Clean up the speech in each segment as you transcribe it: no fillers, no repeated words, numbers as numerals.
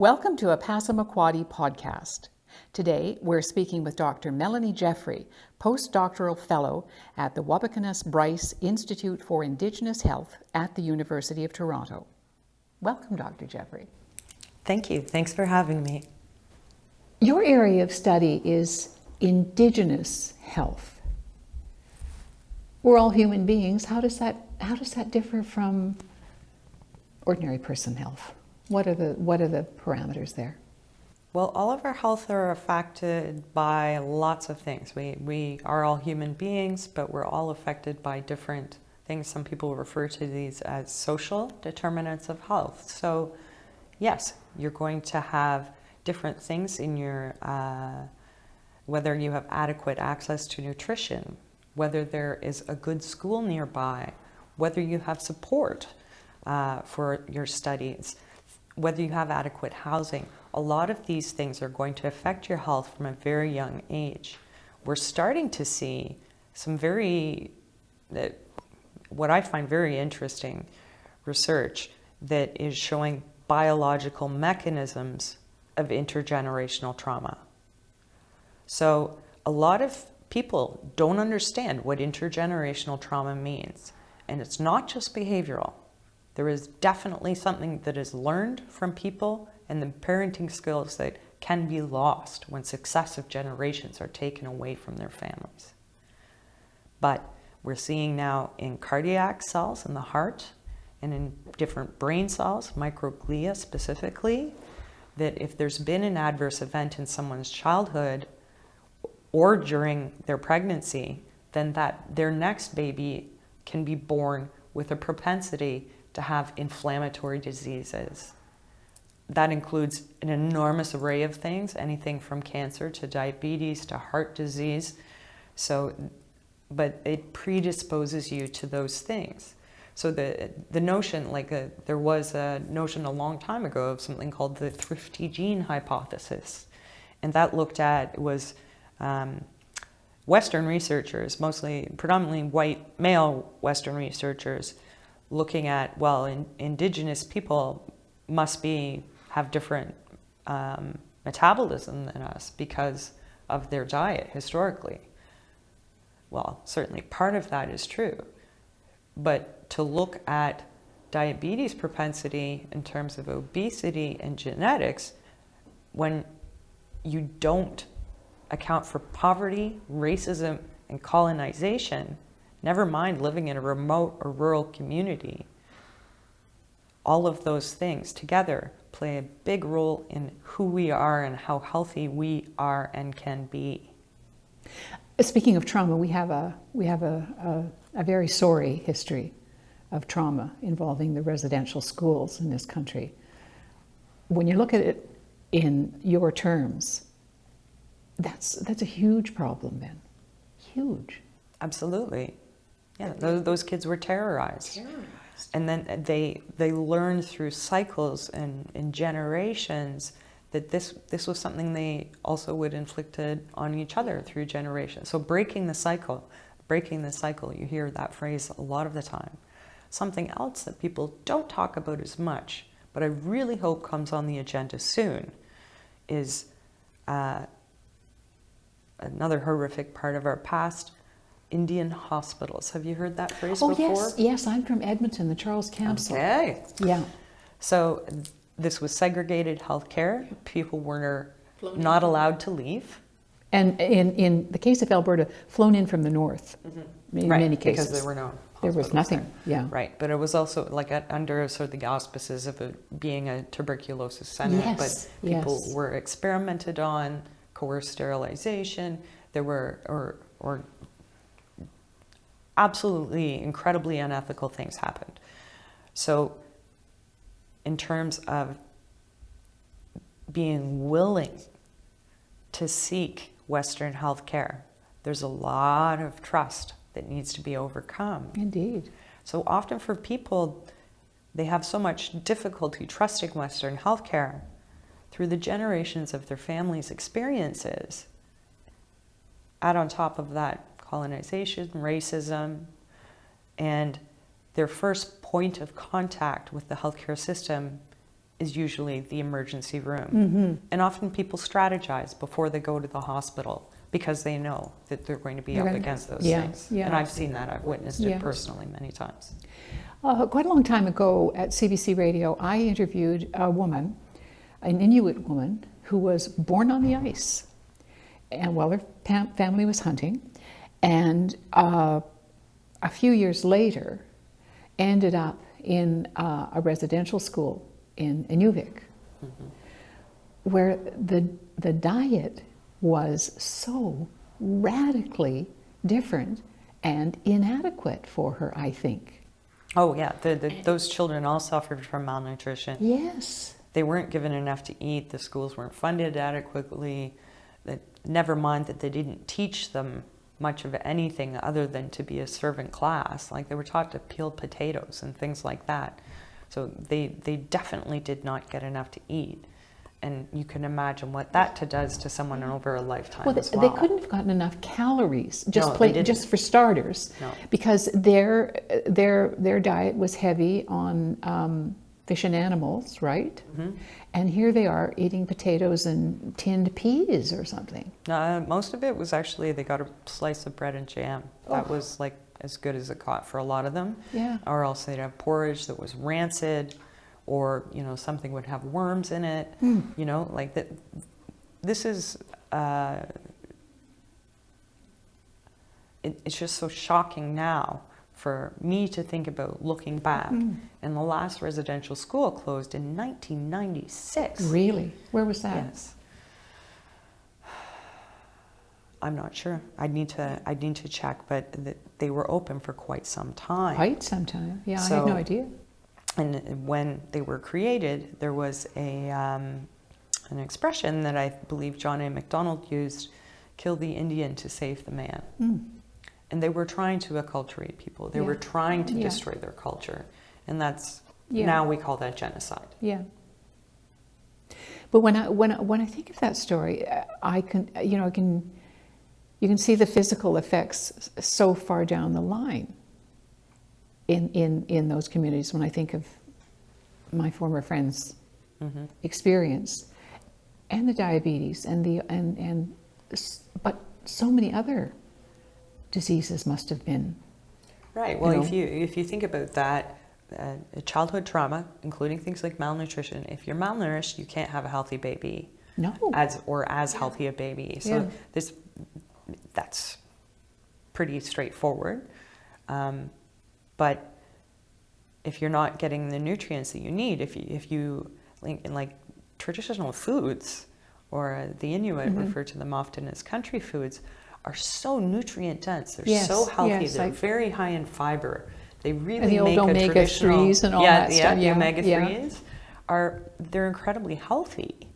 Welcome to a Passamaquoddy podcast. Today, we're speaking with Dr. Melanie Jeffrey, postdoctoral fellow at the Wabakanas Bryce Institute for Indigenous Health at the University of Toronto. Welcome, Dr. Jeffrey. Thank you. Thanks for having me. Your area of study is Indigenous health. We're all human beings. How does that differ from ordinary person health? What are the parameters there? Well, all of our health are affected by lots of things. We are all human beings, but we're all affected by different things. Some people refer to these as social determinants of health. So yes, you're going to have different things in your, whether you have adequate access to nutrition, whether there is a good school nearby, whether you have support for your studies, whether you have adequate housing. A lot of these things are going to affect your health from a very young age. We're starting to see some what I find very interesting research that is showing biological mechanisms of intergenerational trauma. So a lot of people don't understand what intergenerational trauma means. And it's not just behavioral. There is definitely something that is learned from people and the parenting skills that can be lost when successive generations are taken away from their families. But we're seeing now in cardiac cells in the heart and in different brain cells, microglia specifically, that if there's been an adverse event in someone's childhood or during their pregnancy, then that their next baby can be born with a propensity to have inflammatory diseases. That includes an enormous array of things, anything from cancer to diabetes to heart disease. But it predisposes you to those things. So the notion, there was a notion a long time ago of something called the thrifty gene hypothesis. And that was Western researchers, predominantly white male Western researchers, looking at, Indigenous people must have different metabolism than us because of their diet historically. Well, certainly part of that is true. But to look at diabetes propensity in terms of obesity and genetics, when you don't account for poverty, racism, and colonization, never mind living in a remote or rural community, all of those things together play a big role in who we are and how healthy we are and can be. Speaking of trauma, we have a very sorry history of trauma involving the residential schools in this country. When you look at it in your terms, that's a huge problem then. Huge. Absolutely. Yeah, those kids were terrorized. And then they learned through cycles and generations that this was something they also would inflict on each other through generations. So breaking the cycle, you hear that phrase a lot of the time. Something else that people don't talk about as much, but I really hope comes on the agenda soon, is another horrific part of our past, Indian hospitals. Have you heard that phrase before? Yes, I'm from Edmonton, the Charles Council. Okay. Yeah. So this was segregated healthcare. People were not allowed to leave. And in the case of Alberta, flown in from the north, in many cases. Because there was nothing, yeah. Right, but it was also under sort of the auspices of it being a tuberculosis center. Yes, but people were experimented on, coerced sterilization. There were absolutely incredibly unethical things happened. So in terms of being willing to seek Western healthcare, there's a lot of trust that needs to be overcome. Indeed. So often for people, they have so much difficulty trusting Western healthcare through the generations of their families' experiences. Add on top of that colonization, racism, and their first point of contact with the healthcare system is usually the emergency room. And often people strategize before they go to the hospital because they know that they're going to be up against those things. Yeah. And I've seen that. I've witnessed it personally many times. Quite a long time ago at CBC Radio, I interviewed a woman, an Inuit woman, who was born on the ice, and while her family was hunting, and a few years later ended up in a residential school in Inuvik, where the diet was so radically different and inadequate for her, I think. Oh yeah, those children all suffered from malnutrition. Yes. They weren't given enough to eat. The schools weren't funded adequately. Never mind that they didn't teach them much of anything other than to be a servant class. Like, they were taught to peel potatoes and things like that. So they definitely did not get enough to eat. And you can imagine what that does to someone over a lifetime as well. They couldn't have gotten enough calories, No, just for starters, No. because their diet was heavy on fish and animals, right? And here they are eating potatoes and tinned peas or something. Most of it was actually, they got a slice of bread and jam. That was like as good as it got for a lot of them. Yeah. Or else they'd have porridge that was rancid, or something would have worms in it. Like that. This is it's just so shocking now for me to think about looking back. And the last residential school closed in 1996. Really? Where was that? Yes. I'm not sure. I'd need to check, but they were open for quite some time. Quite some time. Yeah, I had no idea. And when they were created, there was an expression that I believe John A. Macdonald used: "Kill the Indian to save the man." And they were trying to acculturate people. They were trying to destroy their culture, and that's now we call that genocide. Yeah. But when I think of that story, I can you can see the physical effects so far down the line in those communities. When I think of my former friends' experience, and the diabetes, but so many other diseases must have been. Right. Well, if you think about that, childhood trauma, including things like malnutrition. If you're malnourished, you can't have a healthy baby. No. As healthy a baby. So that's pretty straightforward. But if you're not getting the nutrients that you need, if you like traditional foods, or the Inuit refer to them often as country foods, are so nutrient dense. They're so healthy. They're very high in fiber. They really and the make old a omega-3s and all that stuff. The omega-3s they're incredibly healthy.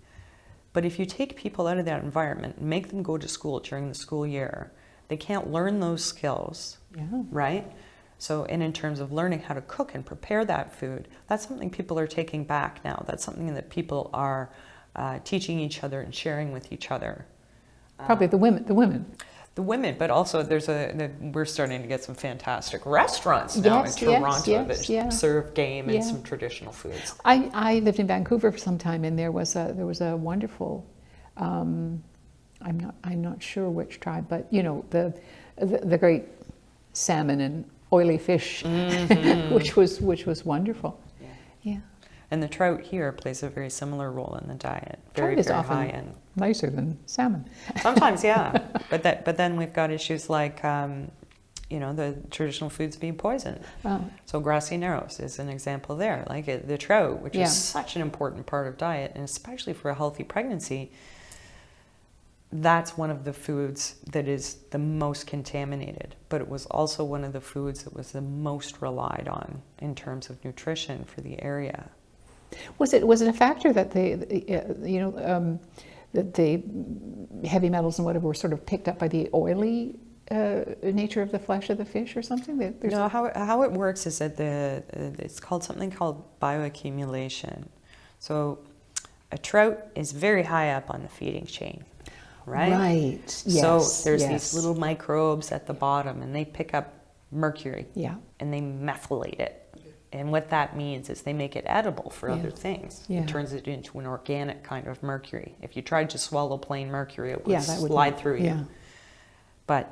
But if you take people out of that environment and make them go to school during the school year, they can't learn those skills, right? So, and in terms of learning how to cook and prepare that food, that's something people are taking back now. That's something that people are teaching each other and sharing with each other. Probably the women. The women, but also we're starting to get some fantastic restaurants now in Toronto that serve game and some traditional foods. I lived in Vancouver for some time, and there was a wonderful, I'm not sure which tribe, but the great salmon and oily fish, which was wonderful. Yeah. And the trout here plays a very similar role in the diet. Very, Trout is very often high end. Nicer than salmon. Sometimes, yeah. But then we've got issues like, the traditional foods being poisoned. Oh. So grassy narrows is an example there. Like the trout, which is such an important part of diet, and especially for a healthy pregnancy, that's one of the foods that is the most contaminated. But it was also one of the foods that was the most relied on in terms of nutrition for the area. Was it a factor that that the heavy metals and whatever were sort of picked up by the oily nature of the flesh of the fish or something? No, how it works is that it's something called bioaccumulation. So a trout is very high up on the feeding chain, right? Right. Yes. So there's these little microbes at the bottom, and they pick up mercury. Yeah. And they methylate it And what that means is they make it edible for other things. Yeah. It turns it into an organic kind of mercury. If you tried to swallow plain mercury, it would that would slide not, through yeah. you. But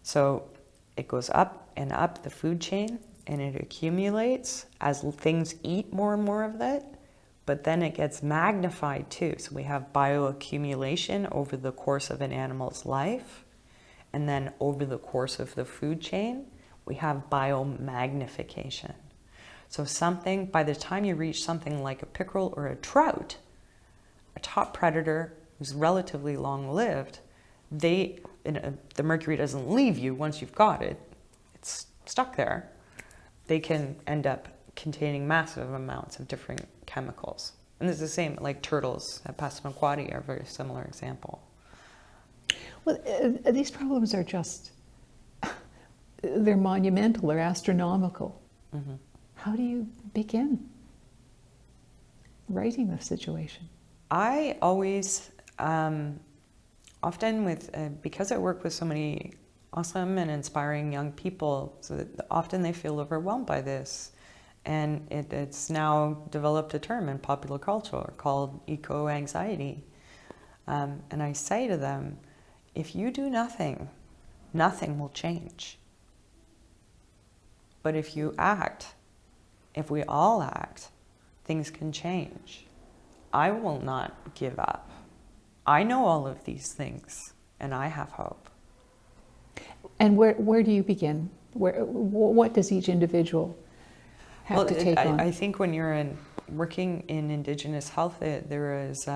so it goes up and up the food chain, and it accumulates as things eat more and more of that. But then it gets magnified too. So we have bioaccumulation over the course of an animal's life. And then over the course of the food chain, we have biomagnification. So something, by the time you reach something like a pickerel or a trout, a top predator who's relatively long-lived, the mercury doesn't leave you once you've got it. It's stuck there. They can end up containing massive amounts of different chemicals. And it's the same, like turtles at Passamaquoddy are a very similar example. Well, these problems are just, they're monumental, they're astronomical. Mm-hmm. How do you begin writing the situation? I always, often because I work with so many awesome and inspiring young people, so that often they feel overwhelmed by this. And it's now developed a term in popular culture called eco-anxiety. And I say to them, if you do nothing, nothing will change. But if you act, if we all act, things can change. I will not give up. I know all of these things, and I have hope. And where do you begin? What does each individual have to take on? I think when you're working in Indigenous health, there is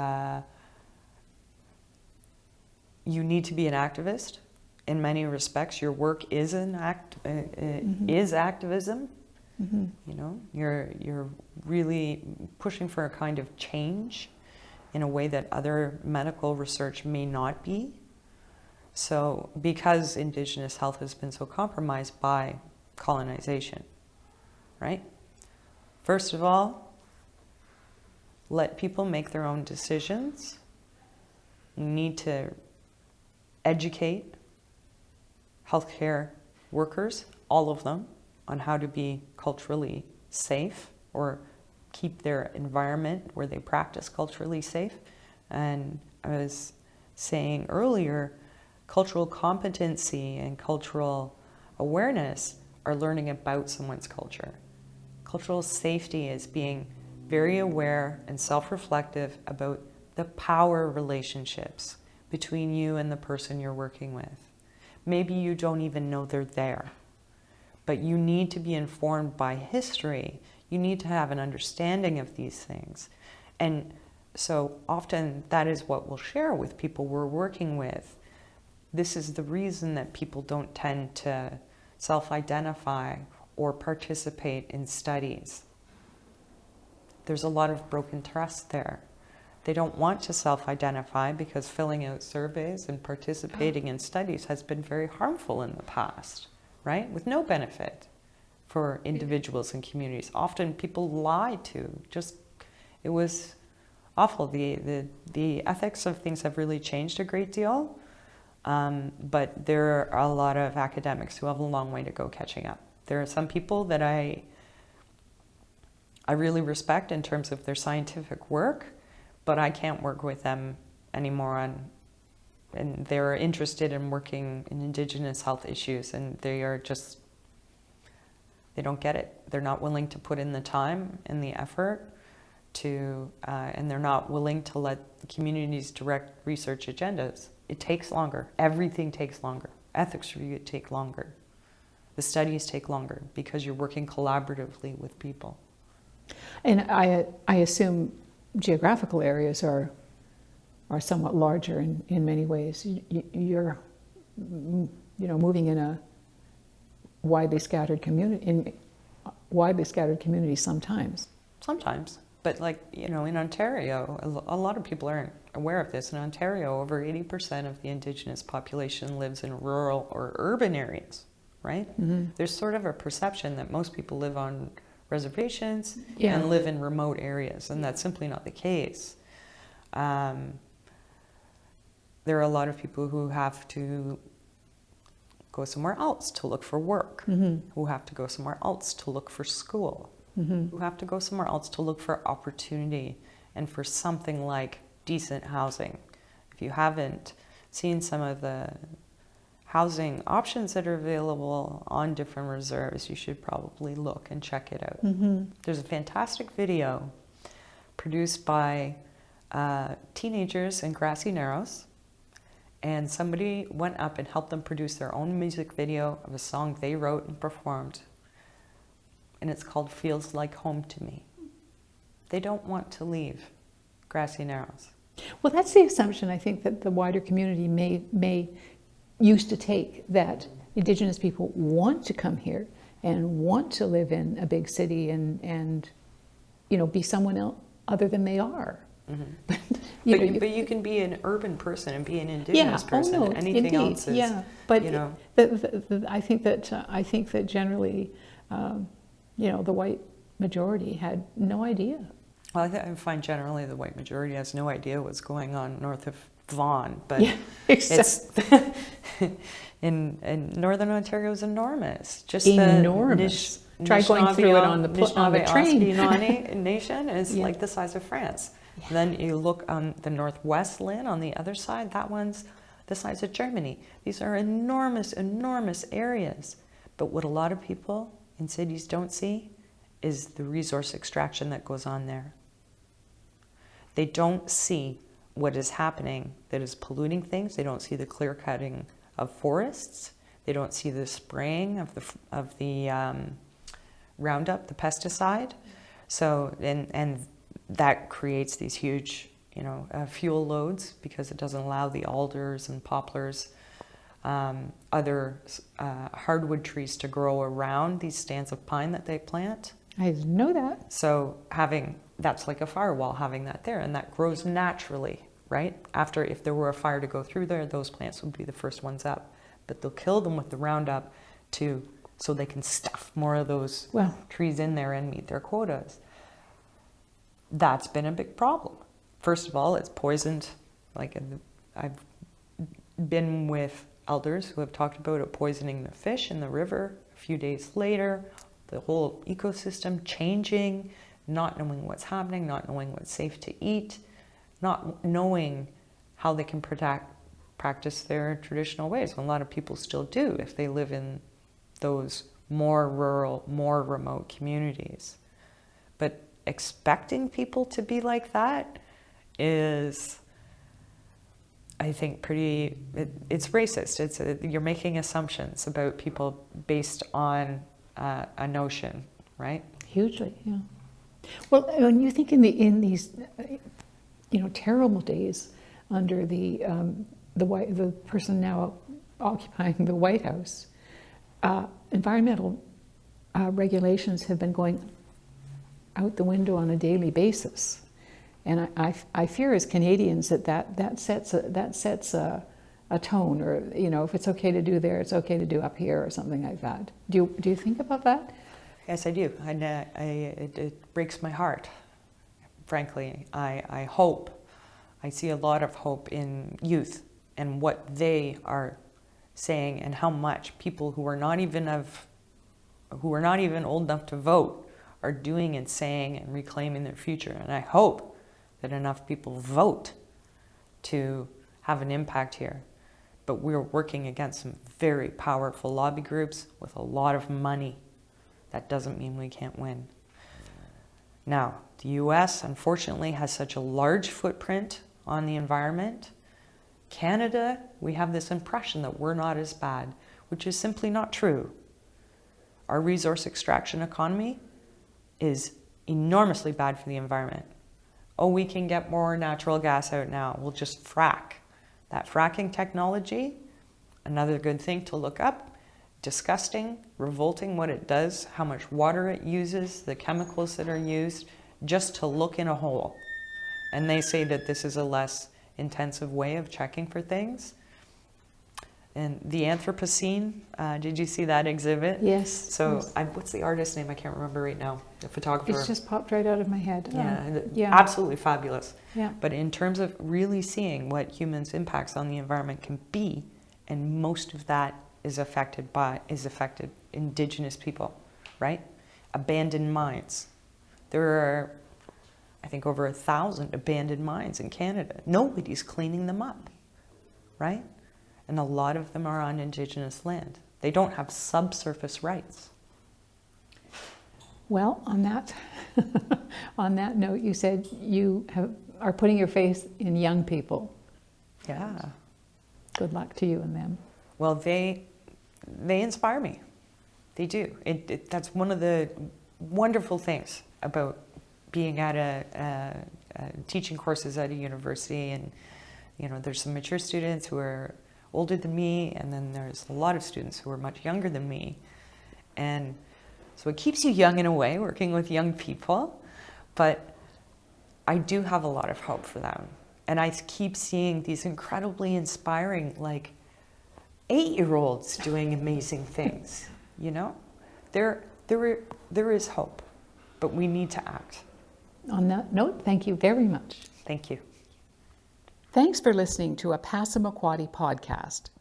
you need to be an activist. In many respects, your work is is activism. Mm-hmm. You know, you're really pushing for a kind of change in a way that other medical research may not be. So, because Indigenous health has been so compromised by colonization, right? First of all, let people make their own decisions. You need to educate healthcare workers, all of them, on how to be culturally safe or keep their environment where they practice culturally safe. And I was saying earlier, cultural competency and cultural awareness are learning about someone's culture. Cultural safety is being very aware and self-reflective about the power relationships between you and the person you're working with. Maybe you don't even know they're there, but you need to be informed by history. You need to have an understanding of these things. And so often that is what we'll share with people we're working with. This is the reason that people don't tend to self-identify or participate in studies. There's a lot of broken trust there. They don't want to self-identify because filling out surveys and participating in studies has been very harmful in the past, right? With no benefit for individuals and communities. Often people lie to, it was awful. The ethics of things have really changed a great deal, but there are a lot of academics who have a long way to go catching up. There are some people that I really respect in terms of their scientific work, but I can't work with them anymore and they're interested in working in Indigenous health issues, and they don't get it. They're not willing to put in the time and the effort and they're not willing to let the communities direct research agendas. It takes longer. Everything takes longer. Ethics review take longer. The studies take longer because you're working collaboratively with people. And I assume geographical areas are somewhat larger in many ways. You're moving in a widely scattered community sometimes. Sometimes, but in Ontario, a lot of people aren't aware of this. In Ontario, over 80% of the Indigenous population lives in rural or urban areas, right? Mm-hmm. There's sort of a perception that most people live on reservations and live in remote areas, and that's simply not the case. There are a lot of people who have to go somewhere else to look for work, mm-hmm. who have to go somewhere else to look for school. who have to go somewhere else to look for opportunity and for something like decent housing. If you haven't seen some of the housing options that are available on different reserves, you should probably look and check it out. There's a fantastic video produced by teenagers in Grassy Narrows, and somebody went up and helped them produce their own music video of a song they wrote and performed, and it's called Feels Like Home to Me. They don't want to leave Grassy Narrows. Well, that's the assumption I think that the wider community may used to take, that Indigenous people want to come here and want to live in a big city and you know, be someone else other than they are. But you can be an urban person and be an Indigenous person. Oh no, anything indeed, else is, but you know. I think that generally, you know, the white majority had no idea. Well, I find generally the white majority has no idea what's going on north of Vaughan, but exactly. it's in Northern Ontario is enormous. Just enormous. Try going through it on the train. Anishinaabe Nation is like the size of France. Yeah. Then you look on the Northwest Lynn on the other side. That one's the size of Germany. These are enormous, enormous areas. But what a lot of people in cities don't see is the resource extraction that goes on there. They don't see what is happening that is polluting things. They don't see the clear cutting of forests. They don't see the spraying of the Roundup, the pesticide. So and that creates these huge, you know, fuel loads because it doesn't allow the alders and poplars, other hardwood trees to grow around these stands of pine that they plant. I didn't know that. So that's like a firewall, having that there, and that grows naturally, right? After, if there were a fire to go through there, those plants would be the first ones up. But they'll kill them with the Roundup so they can stuff more of those trees in there and meet their quotas. That's been a big problem. First of all, it's poisoned. Like, I've been with elders who have talked about it poisoning the fish in the river. A few days later, the whole ecosystem changing, not knowing what's happening, not knowing what's safe to eat, not knowing how they can practice their traditional ways. Well, a lot of people still do if they live in those more rural, more remote communities. But expecting people to be like that is, I think, it's racist. You're making assumptions about people based on a notion, right? Hugely, yeah. Well, when you think in these, you know, terrible days under the person now occupying the White House, environmental regulations have been going out the window on a daily basis, and I fear as Canadians that sets a tone, or, you know, if it's okay to do there, it's okay to do up here, or something like that. Do you think about that? Yes, I do. And it breaks my heart, frankly. I hope, I see a lot of hope in youth and what they are saying, and how much people who are not even old enough to vote are doing and saying and reclaiming their future. And I hope that enough people vote to have an impact here. But we're working against some very powerful lobby groups with a lot of money. That doesn't mean we can't win. Now, the US, unfortunately, has such a large footprint on the environment. Canada, we have this impression that we're not as bad, which is simply not true. Our resource extraction economy is enormously bad for the environment. Oh, we can get more natural gas out now. We'll just frack. That fracking technology, another good thing to look up. Disgusting, revolting what it does, how much water it uses, the chemicals that are used, just to look in a hole. And they say that this is a less intensive way of checking for things. And the Anthropocene, did you see that exhibit? Yes. So, what's the artist's name? I can't remember right now. The photographer. It's just popped right out of my head. Yeah, absolutely fabulous. Yeah. But in terms of really seeing what humans' impacts on the environment can be, and most of that is affected Indigenous people, right? abandoned mines. There are, I think, over 1,000 abandoned mines in Canada. Nobody's cleaning them up, right? And a lot of them are on Indigenous land. They don't have subsurface rights. Well, on that, on that note, you said you are putting your faith in young people. Yeah. Good luck to you and them. Well, they inspire me. They do. That's one of the wonderful things about being at teaching courses at a university. And, you know, there's some mature students who are older than me, and then there's a lot of students who are much younger than me. And so it keeps you young in a way, working with young people, but I do have a lot of hope for them. And I keep seeing these incredibly inspiring, like, 8-year-olds doing amazing things, you know? There is hope, but we need to act. On that note, thank you very much. Thank you. Thanks for listening to a Passamaquoddy podcast.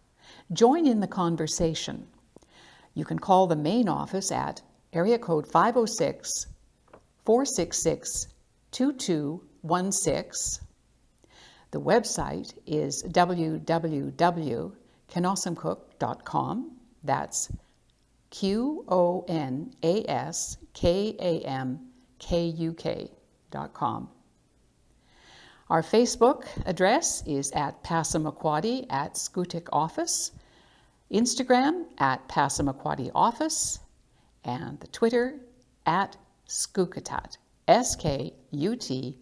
Join in the conversation. You can call the main office at area code 506-466-2216. The website is www.kenosamcook.com. That's KONASKAMKUK.com. Our Facebook address is at Passamaquoddy at Skutik Office, Instagram at Passamaquoddy Office, and the Twitter at Skukatat, SKUTIKAT.